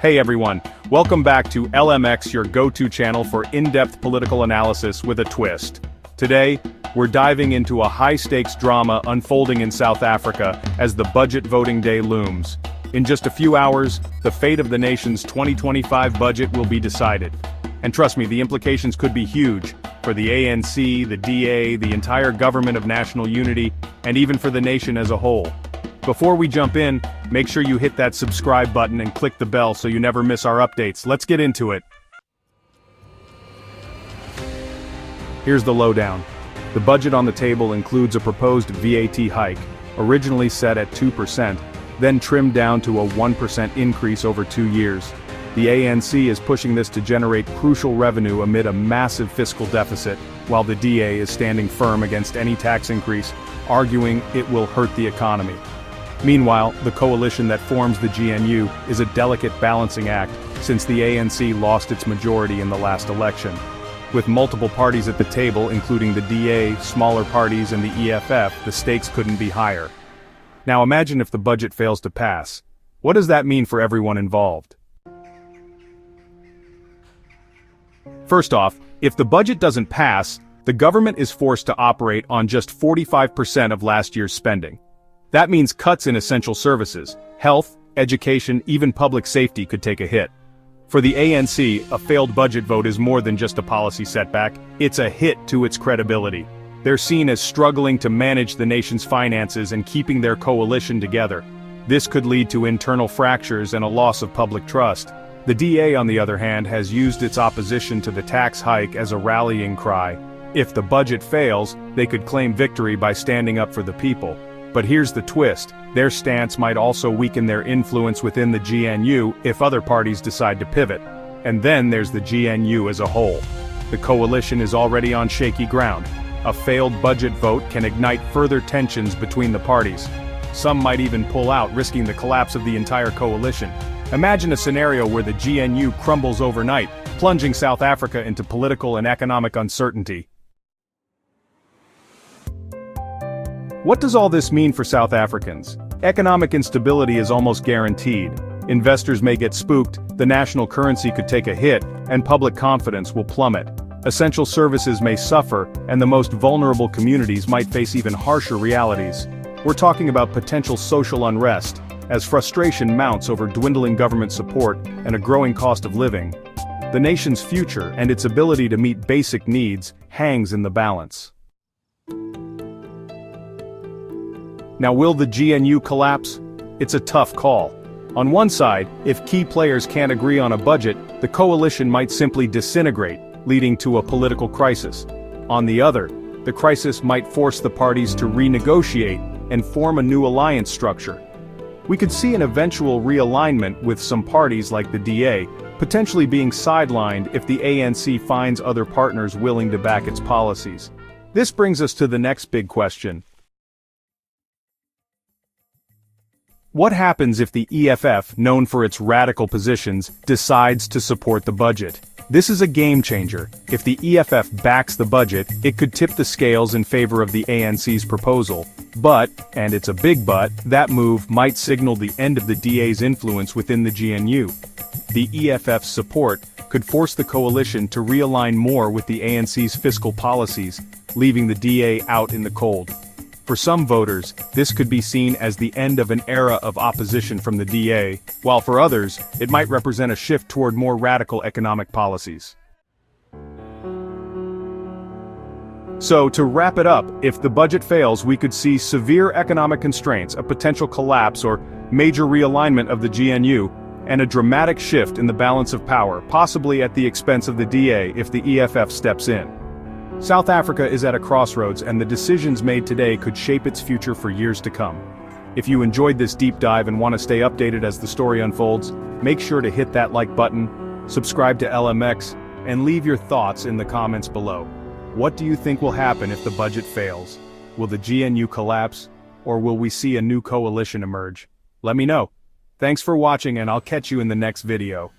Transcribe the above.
Hey everyone, welcome back to LMX, your go-to channel for in-depth political analysis with a twist. Today, we're diving into a high-stakes drama unfolding in South Africa as the budget voting day looms. In just a few hours, the fate of the nation's 2025 budget will be decided. And trust me, the implications could be huge for the ANC, the DA, the entire government of national unity, and even for the nation as a whole. Before we jump in, make sure you hit that subscribe button and click the bell so you never miss our updates. Let's get into it. Here's the lowdown. The budget on the table includes a proposed VAT hike, originally set at 2%, then trimmed down to a 1% increase over 2 years. The ANC is pushing this to generate crucial revenue amid a massive fiscal deficit, while the DA is standing firm against any tax increase, arguing it will hurt the economy. Meanwhile, the coalition that forms the GNU is a delicate balancing act, since the ANC lost its majority in the last election. With multiple parties at the table, including the DA, smaller parties, and the EFF, the stakes couldn't be higher. Now imagine if the budget fails to pass. What does that mean for everyone involved? First off, if the budget doesn't pass, the government is forced to operate on just 45% of last year's spending. That means cuts in essential services, health, education, even public safety could take a hit. For the ANC, a failed budget vote is more than just a policy setback, it's a hit to its credibility. They're seen as struggling to manage the nation's finances and keeping their coalition together. This could lead to internal fractures and a loss of public trust. The DA, on the other hand, has used its opposition to the tax hike as a rallying cry. If the budget fails, they could claim victory by standing up for the people. But here's the twist, their stance might also weaken their influence within the GNU if other parties decide to pivot. And then there's the GNU as a whole. The coalition is already on shaky ground. A failed budget vote can ignite further tensions between the parties. Some might even pull out, risking the collapse of the entire coalition. Imagine a scenario where the GNU crumbles overnight, plunging South Africa into political and economic uncertainty. What does all this mean for South Africans? Economic instability is almost guaranteed. Investors may get spooked, the national currency could take a hit, and public confidence will plummet. Essential services may suffer, and the most vulnerable communities might face even harsher realities. We're talking about potential social unrest, as frustration mounts over dwindling government support and a growing cost of living. The nation's future and its ability to meet basic needs hangs in the balance. Now, will the GNU collapse? It's a tough call. On one side, if key players can't agree on a budget, the coalition might simply disintegrate, leading to a political crisis. On the other, the crisis might force the parties to renegotiate and form a new alliance structure. We could see an eventual realignment with some parties like the DA, potentially being sidelined if the ANC finds other partners willing to back its policies. This brings us to the next big question. What happens if the EFF, known for its radical positions, decides to support the budget? This is a game changer. If the EFF backs the budget, it could tip the scales in favor of the ANC's proposal. But, and it's a big but, that move might signal the end of the DA's influence within the GNU. The EFF's support could force the coalition to realign more with the ANC's fiscal policies, leaving the DA out in the cold. For some voters, this could be seen as the end of an era of opposition from the DA, while for others, it might represent a shift toward more radical economic policies. So, to wrap it up, if the budget fails, we could see severe economic constraints, a potential collapse or major realignment of the GNU, and a dramatic shift in the balance of power, possibly at the expense of the DA if the EFF steps in. South Africa is at a crossroads, and the decisions made today could shape its future for years to come. If you enjoyed this deep dive and want to stay updated as the story unfolds, make sure to hit that like button, subscribe to LMX, and leave your thoughts in the comments below. What do you think will happen if the budget fails? Will the GNU collapse, or will we see a new coalition emerge? Let me know. Thanks for watching, and I'll catch you in the next video.